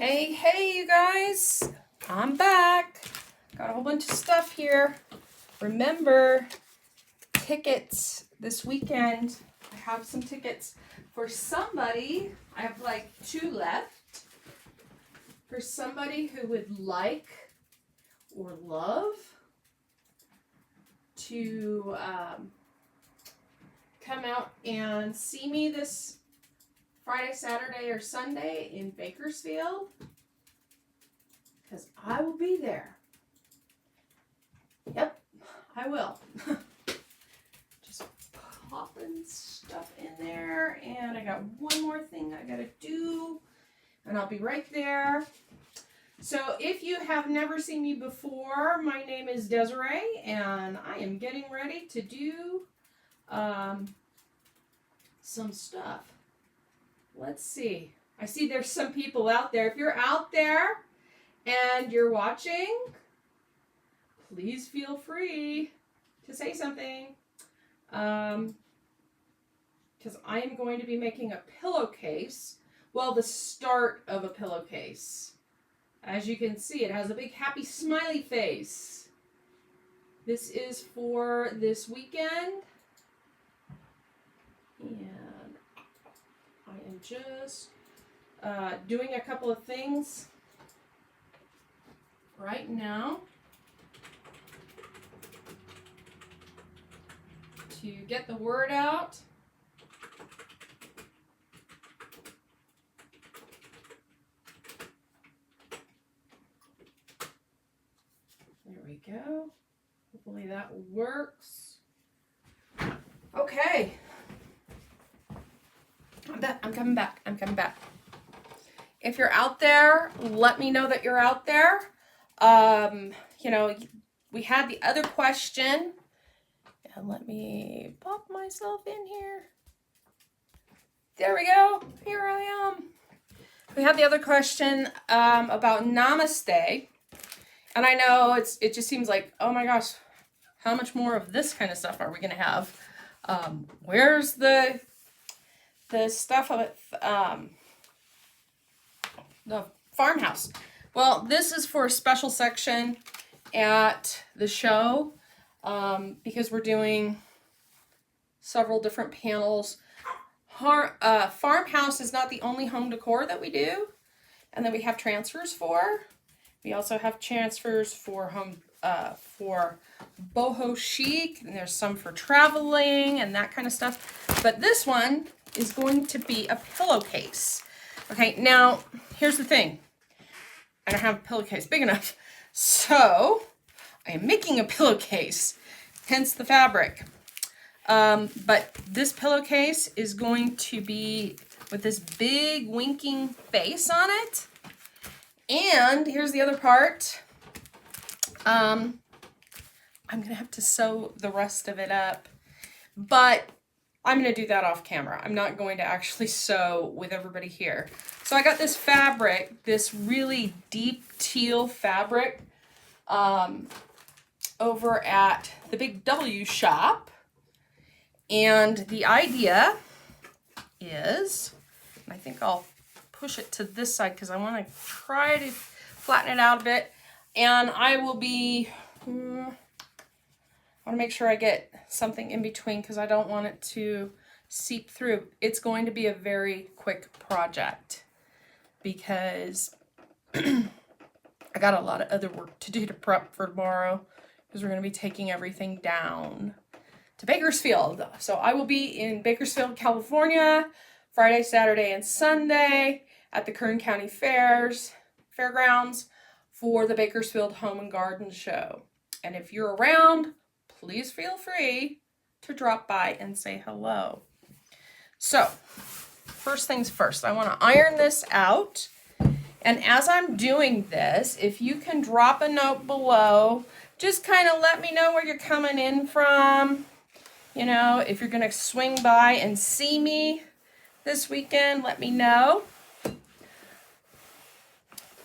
Hey, you guys, I'm back. Got a whole bunch of stuff here. Remember, tickets this weekend. I have some tickets for somebody. I have like 2 left. For somebody who would like or love to come out and see me this Friday, Saturday, or Sunday in Bakersfield, because I will be there. Yep, I will. Just popping stuff in there, and I got one more thing I gotta do, and I'll be right there. So if you have never seen me before, my name is Desiree, and I am getting ready to do some stuff. Let's see. I see there's some people out there. If you're out there and you're watching, please feel free to say something. Because I am going to be making a pillowcase. Well, the start of a pillowcase. As you can see, it has a big happy smiley face. This is for this weekend. And I am just doing a couple of things right now to get the word out. There we go. Hopefully that works. Okay. I'm coming back. If you're out there, let me know that you're out there. We had the other question. And let me pop myself in here. There we go. Here I am. We had the other question about Namaste. And I know it just seems like, oh my gosh, how much more of this kind of stuff are we going to have? Where's the stuff of it, the farmhouse? Well, this is for a special section at the show because we're doing several different panels. Farmhouse is not the only home decor that we do, and then we have transfers for. We also have transfers for for boho chic, and there's some for traveling and that kind of stuff. But this one is going to be a pillowcase. Okay, now here's the thing. I don't have a pillowcase big enough, so I am making a pillowcase, hence the fabric. But this pillowcase is going to be with this big winking face on it. And here's the other part. I'm gonna have to sew the rest of it up, but I'm going to do that off camera. I'm not going to actually sew with everybody here. So I got this fabric, this really deep teal fabric over at the Big W shop. And the idea is, I think I'll push it to this side because I want to try to flatten it out a bit. And I will be... I want to make sure I get something in between because I don't want it to seep through. It's going to be a very quick project because I got a lot of other work to do to prep for tomorrow because we're going to be taking everything down to Bakersfield. So I will be in Bakersfield, California, Friday, Saturday, and Sunday at the Kern County Fairgrounds for the Bakersfield Home and Garden Show. And if you're around, please feel free to drop by and say hello. So, first things first, I want to iron this out. And as I'm doing this, if you can drop a note below, just kind of let me know where you're coming in from. You know, if you're going to swing by and see me this weekend, let me know.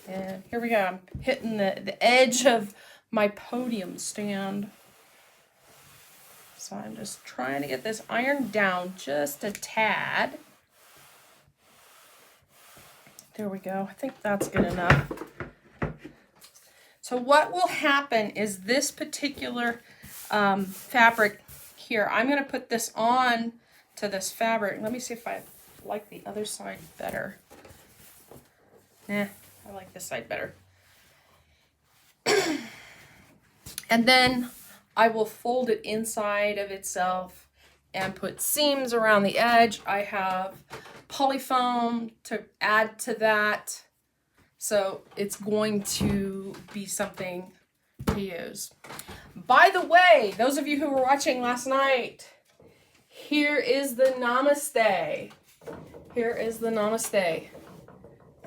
And here we go. I'm hitting the edge of my podium stand. So I'm just trying to get this ironed down just a tad. There we go. I think that's good enough. So what will happen is this particular fabric here, I'm going to put this on to this fabric. Let me see if I like the other side better. I like this side better. And then I will fold it inside of itself and put seams around the edge. I have polyfoam to add to that. So it's going to be something to use. By the way, those of you who were watching last night, here is the namaste. Here is the namaste.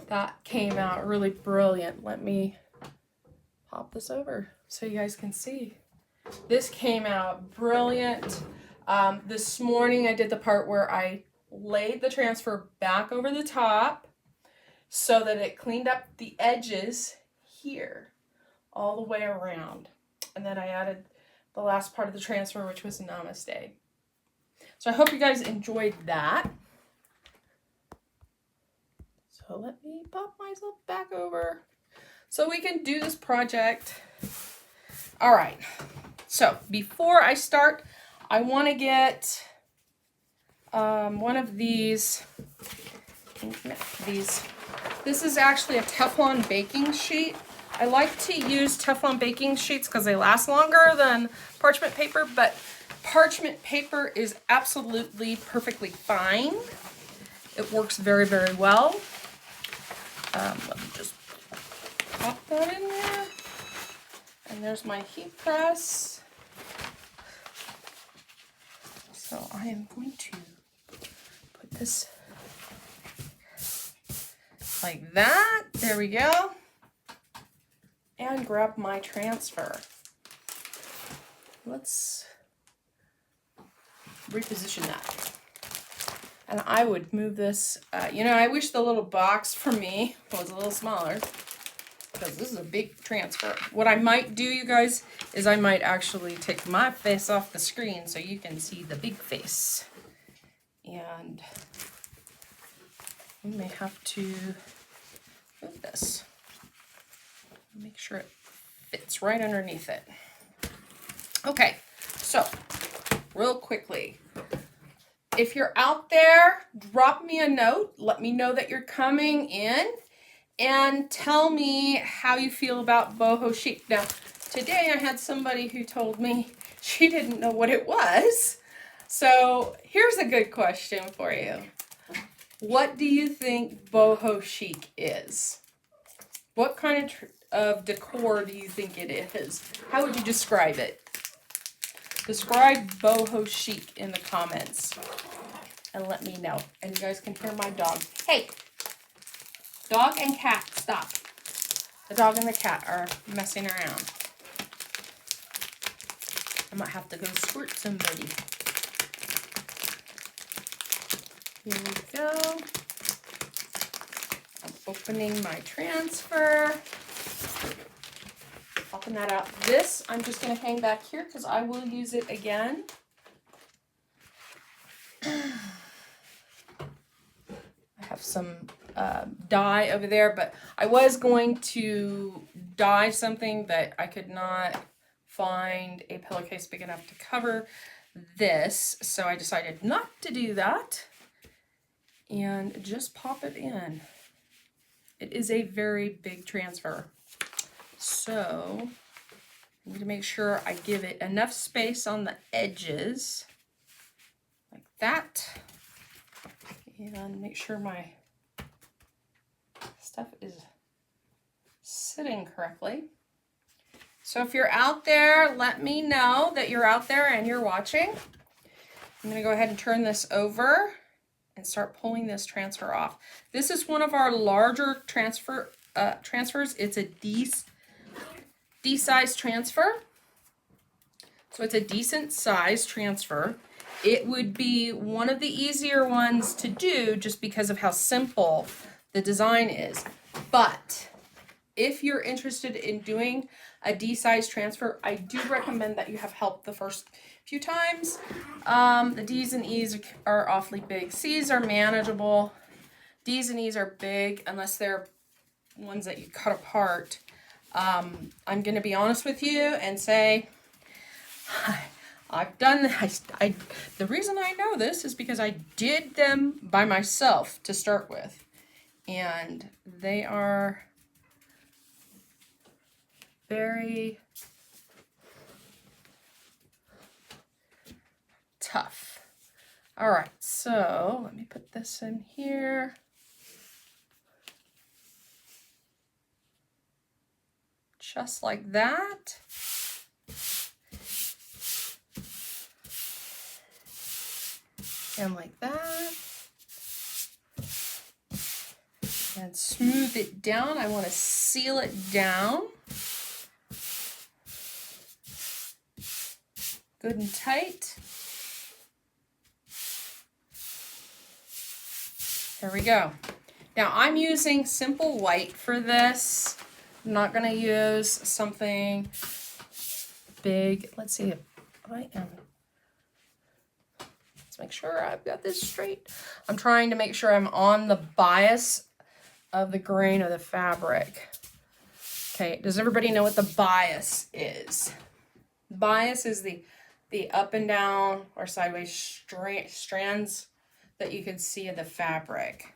That came out really brilliant. Let me pop this over so you guys can see. This came out brilliant. This morning I did the part where I laid the transfer back over the top so that it cleaned up the edges here all the way around. And then I added the last part of the transfer, which was namaste. So I hope you guys enjoyed that. So let me pop myself back over so we can do this project. All right. So before I start, I want to get one of these. This is actually a Teflon baking sheet. I like to use Teflon baking sheets because they last longer than parchment paper, but parchment paper is absolutely perfectly fine. It works very, very well. Let me just pop that in there. And there's my heat press. So I am going to put this like that. There we go. And grab my transfer. Let's reposition that. And I would move this, I wish the little box for me was a little smaller because this is a big transfer. What I might do, you guys, is I might actually take my face off the screen so you can see the big face. And we may have to move this. Make sure it fits right underneath it. Okay, so real quickly, if you're out there, drop me a note. Let me know that you're coming in and tell me how you feel about boho chic. Now, today I had somebody who told me she didn't know what it was. So here's a good question for you. What do you think boho chic is? What kind of decor do you think it is? How would you describe it? Describe boho chic in the comments and let me know. And you guys can hear my dog. Hey, dog and cat, stop. The dog and the cat are messing around. I might have to go squirt somebody. Here we go. I'm opening my transfer. Popping that out. This, I'm just going to hang back here because I will use it again. I have some dye over there, but I was going to dye something, but I could not find a pillowcase big enough to cover this, so I decided not to do that and just pop it in. It is a very big transfer. So I need to make sure I give it enough space on the edges like that, and make sure my stuff is sitting correctly. So if you're out there, let me know that you're out there and you're watching. I'm going to go ahead and turn this over and start pulling this transfer off. This is one of our larger transfers. It's a D-size transfer. So it's a decent size transfer. It would be one of the easier ones to do just because of how simple the design is. But if you're interested in doing a D-size transfer, I do recommend that you have help the first few times. The D's and E's are awfully big. C's are manageable. D's and E's are big unless they're ones that you cut apart. I'm going to be honest with you and say I've done the reason I know this is because I did them by myself to start with, and they are very tough. All right, so let me put this in here. Just like that. And like that. And smooth it down. I want to seal it down. Good and tight. There we go. Now I'm using simple white for this. I'm not going to use something big. Let's see if I am. Let's make sure I've got this straight. I'm trying to make sure I'm on the bias of the grain of the fabric. Okay, does everybody know what the bias is? Bias is the up and down or sideways strands that you can see of the fabric.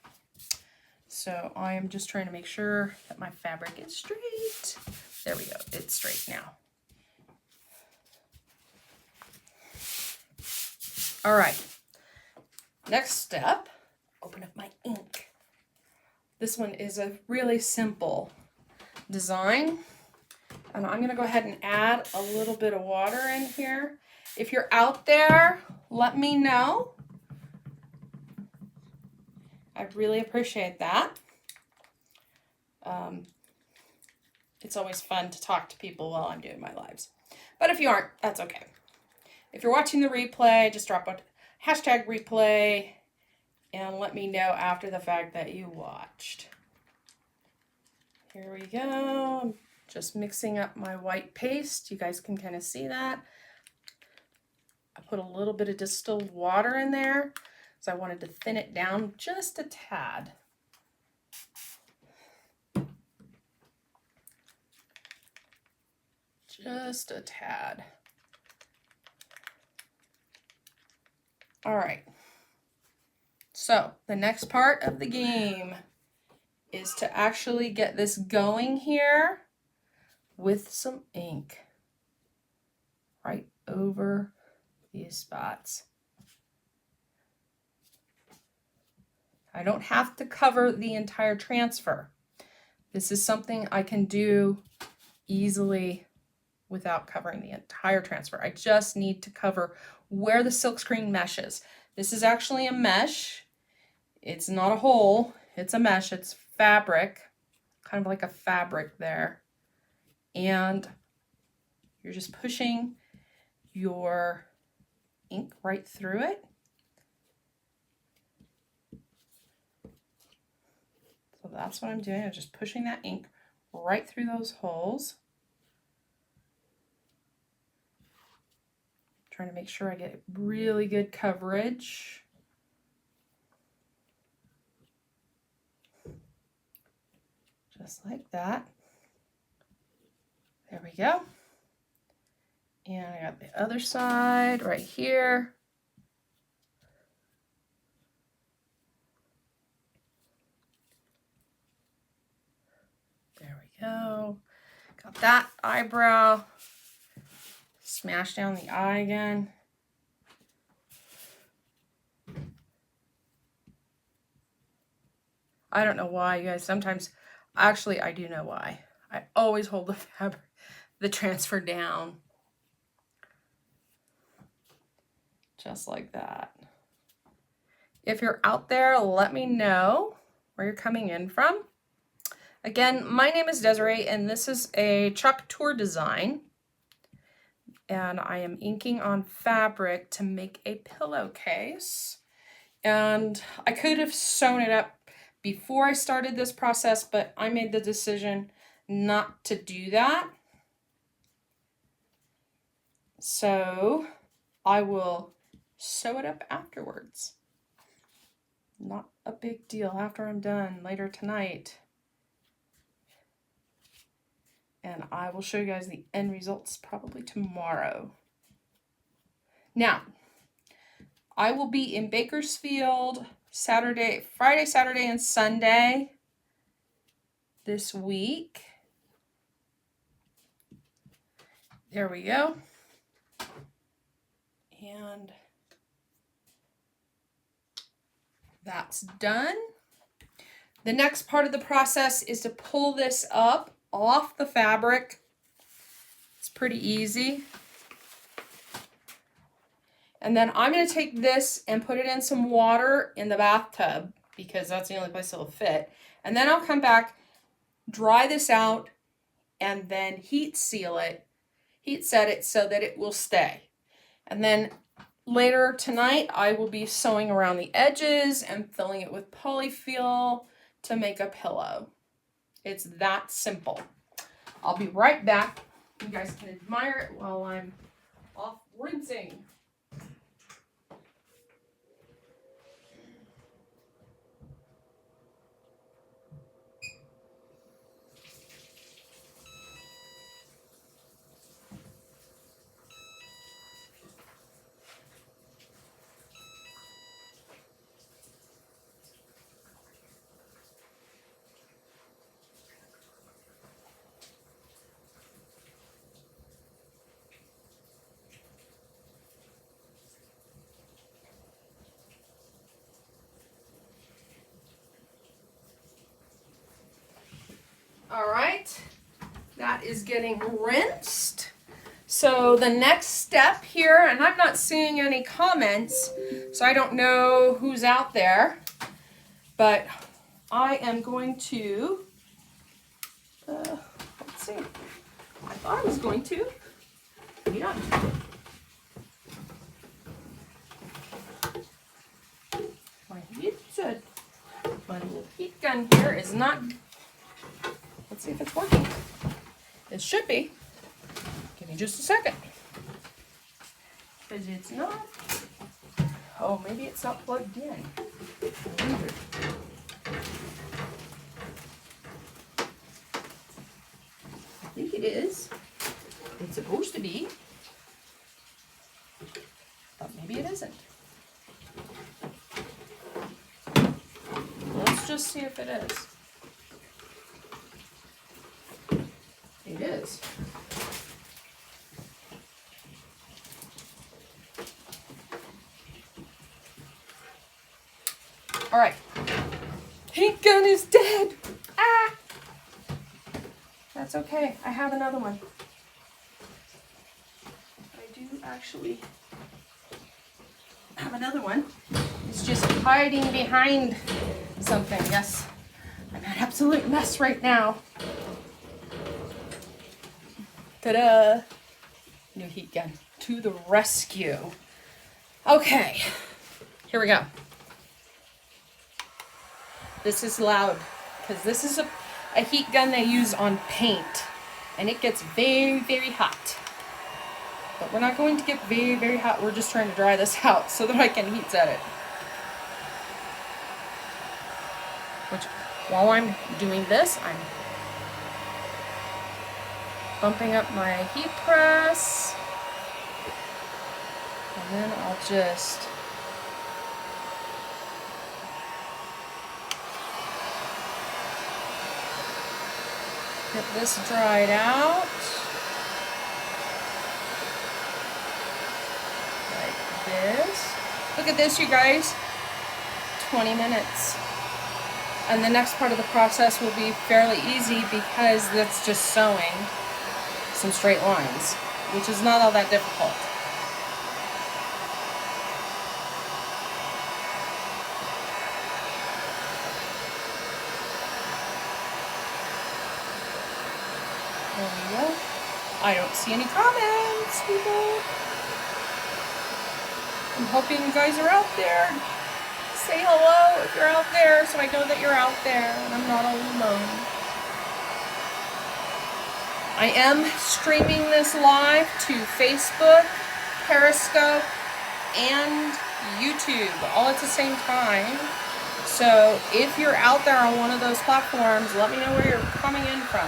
So I am just trying to make sure that my fabric is straight. There we go, it's straight now. All right, next step, open up my ink. This one is a really simple design. And I'm gonna go ahead and add a little bit of water in here. If you're out there, let me know. I really appreciate that. It's always fun to talk to people while I'm doing my lives. But if you aren't, that's okay. If you're watching the replay, just drop a hashtag replay and let me know after the fact that you watched. Here we go. I'm just mixing up my white paste. You guys can kind of see that. I put a little bit of distilled water in there because I wanted to thin it down just a tad. Just a tad. All right. So the next part of the game is to actually get this going here with some ink right over these spots. I don't have to cover the entire transfer. This is something I can do easily without covering the entire transfer. I just need to cover where the silkscreen meshes. This is actually a mesh. It's not a hole, it's a mesh, it's fabric, kind of like a fabric there. And you're just pushing your ink right through it. So that's what I'm doing. I'm just pushing that ink right through those holes. Trying to make sure I get really good coverage. Just like that. There we go. And I got the other side right here. There we go. Got that eyebrow. Smash down the eye again. I don't know why, you guys. Sometimes, actually, I do know why. I always hold the fabric, the transfer down. Just like that. If you're out there, let me know where you're coming in from. Again, my name is Desiree, and this is a Couture design. And I am inking on fabric to make a pillowcase. And I could have sewn it up before I started this process, but I made the decision not to do that. So I will sew it up afterwards. Not a big deal after I'm done later tonight. And I will show you guys the end results probably tomorrow. Now, I will be in Bakersfield Friday, Saturday, and Sunday this week. There we go. And that's done. The next part of the process is to pull this up off the fabric. It's pretty easy. And then I'm going to take this and put it in some water in the bathtub because that's the only place it'll fit. And then I'll come back, dry this out, and then heat set it so that it will stay. And then later tonight, I will be sewing around the edges and filling it with polyfill to make a pillow. It's that simple. I'll be right back. You guys can admire it while I'm off rinsing. All right, that is getting rinsed. So the next step here, and I'm not seeing any comments, so I don't know who's out there, but I am going to, let's see, I thought I was going to, maybe not. My little heat gun here is not. Let's see if it's working. It should be. Give me just a second. Because it's not. Oh, maybe it's not plugged in. I wonder. I think it is. It's supposed to be. But maybe it isn't. Let's just see if it is. It is. All right. Heat gun is dead. Ah! That's okay. I have another one. I do actually have another one. It's just hiding behind something. Yes. I'm an absolute mess right now. Ta-da! New heat gun to the rescue. Okay, here we go. This is loud because this is a heat gun they use on paint, and it gets very, very hot. But we're not going to get very, very hot. We're just trying to dry this out so that I can heat set it. Which, while I'm doing this, I'm bumping up my heat press, and then I'll just get this dried out like this. Look at this, you guys. 20 minutes. And the next part of the process will be fairly easy because that's just sewing some straight lines, which is not all that difficult. There we go. I don't see any comments, people. I'm hoping you guys are out there. Say hello if you're out there so I know that you're out there and I'm not all alone. I am streaming this live to Facebook, Periscope, and YouTube all at the same time. So if you're out there on one of those platforms, let me know where you're coming in from.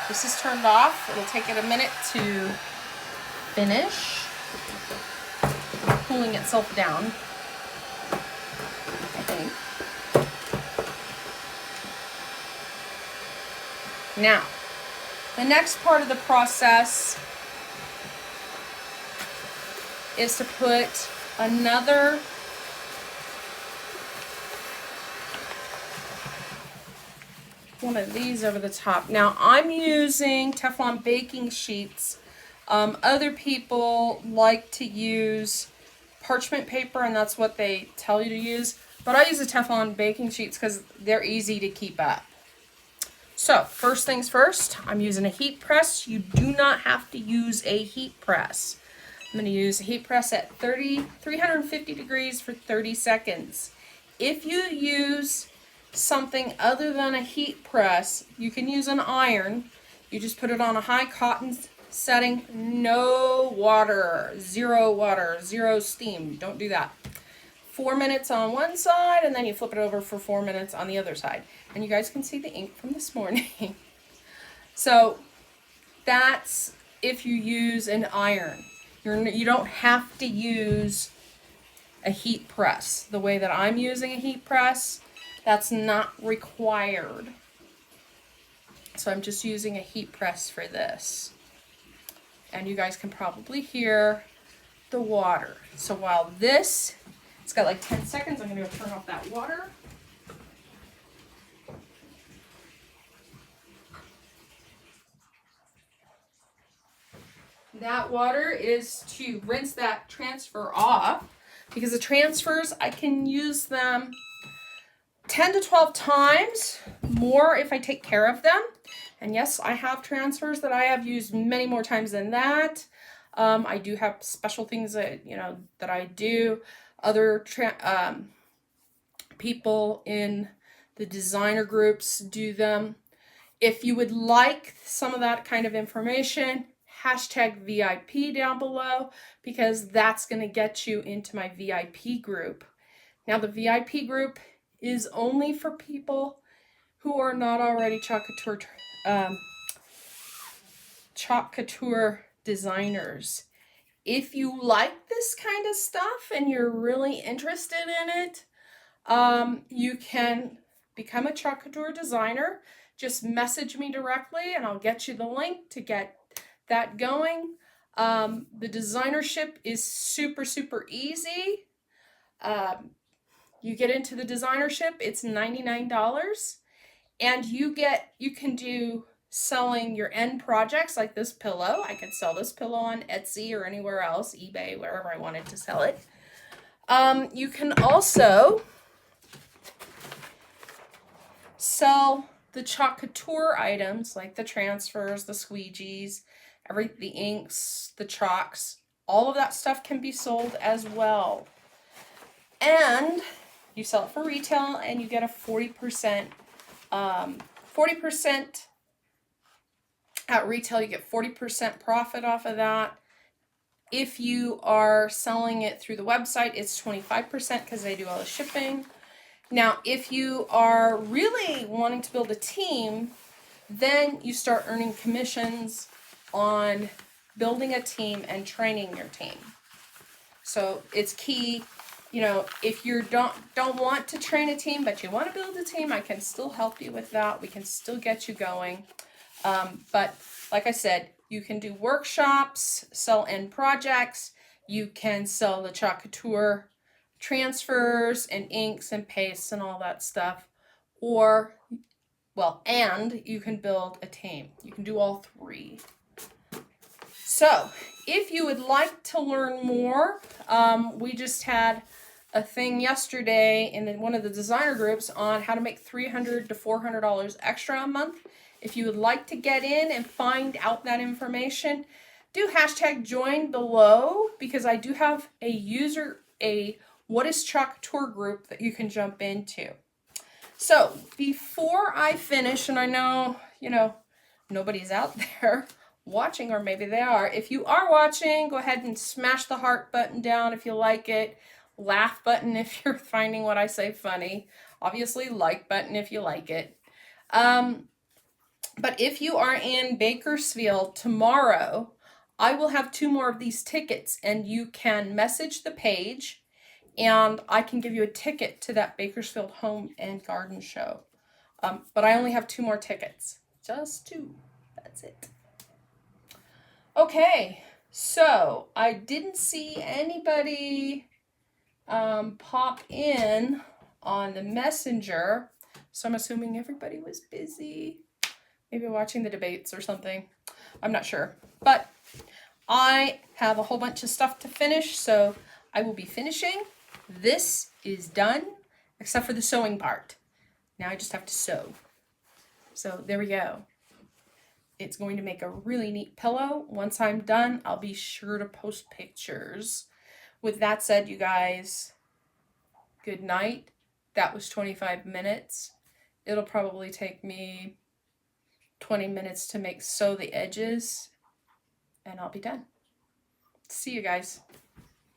This is turned off. It'll take it a minute to finish cooling itself down, I think. Now, the next part of the process is to put another one of these over the top. Now, I'm using Teflon baking sheets. Other people like to use parchment paper, and that's what they tell you to use. But I use the Teflon baking sheets because they're easy to keep up. So, first things first, I'm using a heat press. You do not have to use a heat press. I'm going to use a heat press at 350 degrees for 30 seconds. If you use something other than a heat press, you can use an iron. You just put it on a high cotton setting, no water, zero steam. Don't do that. 4 minutes on one side, and then you flip it over for 4 minutes on the other side. And you guys can see the ink from this morning. So that's if you use an iron. You don't have to use a heat press. The way that I'm using a heat press, that's not required. So I'm just using a heat press for this. And you guys can probably hear the water. So while this, it's got like 10 seconds, I'm going to turn off that water. That water is to rinse that transfer off, because the transfers, I can use them 10 to 12 times more if I take care of them. And yes, I have transfers that I have used many more times than that. I do have special things that, that I do. Other people in the designer groups do them. If you would like some of that kind of information, hashtag VIP down below, because that's going to get you into my VIP group. Now, the VIP group is only for people who are not already Chalk Couture designers. If you like this kind of stuff and you're really interested in it, you can become a Chalk Couture designer. Just message me directly and I'll get you the link to get that going. The designership is super easy. You get into the designership, it's $99, and you can do selling your end projects like this pillow. I could sell this pillow on Etsy or anywhere else, eBay, wherever I wanted to sell it. You can also sell the Chalk Couture items like the transfers, the squeegees, the inks, the chalks. All of that stuff can be sold as well. And you sell it for retail and you get a 40% at retail. You get 40% profit off of that. If you are selling it through the website, it's 25% because they do all the shipping. Now, if you are really wanting to build a team, then you start earning commissions on building a team and training your team. So it's key. If you don't want to train a team, but you want to build a team, I can still help you with that. We can still get you going. But like I said, you can do workshops, sell end projects. You can sell the Chalk Couture transfers and inks and pastes and all that stuff. And you can build a team. You can do all three. So if you would like to learn more, we just had a thing yesterday in one of the designer groups on how to make $300 to $400 extra a month. If you would like to get in and find out that information, do hashtag join below, because I do have a What is Chalk Couture group that you can jump into. So before I finish, and I know, nobody's out there watching, or maybe they are. If you are watching, go ahead and smash the heart button down if you like it. laugh button if you're finding what I say funny. Obviously, like button if you like it. But if you are in Bakersfield tomorrow, I will have 2 more of these tickets, and you can message the page, and I can give you a ticket to that Bakersfield Home and Garden Show. But I only have 2 more tickets. Just 2. That's it. Okay, so I didn't see anybody pop in on the messenger, so I'm assuming everybody was busy. Maybe watching the debates or something. I'm not sure. But I have a whole bunch of stuff to finish, so I will be finishing. This is done, except for the sewing part. Now I just have to sew. So there we go. It's going to make a really neat pillow. Once I'm done, I'll be sure to post pictures. With that said, you guys, good night. That was 25 minutes. It'll probably take me 20 minutes to sew the edges, and I'll be done. See you guys.